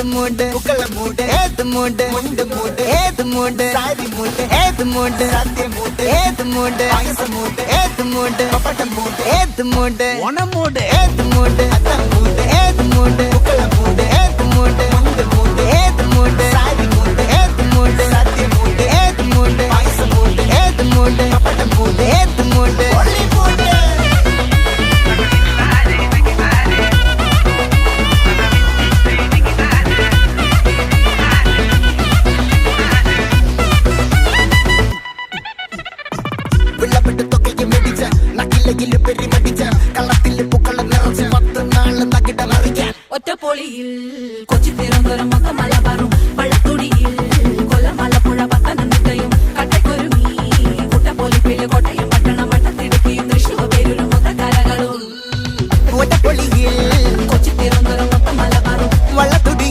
മൂട് പൂക്കള മൂട് ഏത് മൂട് മുണ്ട് മൂട് ഏത് മൂട് സാരി മൂട് ഏത് മൂട് സദ്യ മൂട് ഏത് മൂട് പായസ മൂട് ഏത് മൂട് പപ്പടം മൂട് ഏത് മൂട് ഓണം മൂട് ഏത് മൂട് അത്തം മൂട് ഏത് മൂട് പൂക്കള മൂട് ഏത് മൂട് മുണ്ട് മൂട് ഏത് മൂട് സാരി മൂട് ഏത് മൂട് സദ്യ മൂട് ഏത് മൂട് പായസ മൂട് ഏത് മൂട് പപ്പടം മൂട് ഏത് മൂട് ഒള്ളി മൂട് ഒറ്റപ്പൊളിയിൽ കൊച്ചി തിരുവനന്തപുരം മൊത്തം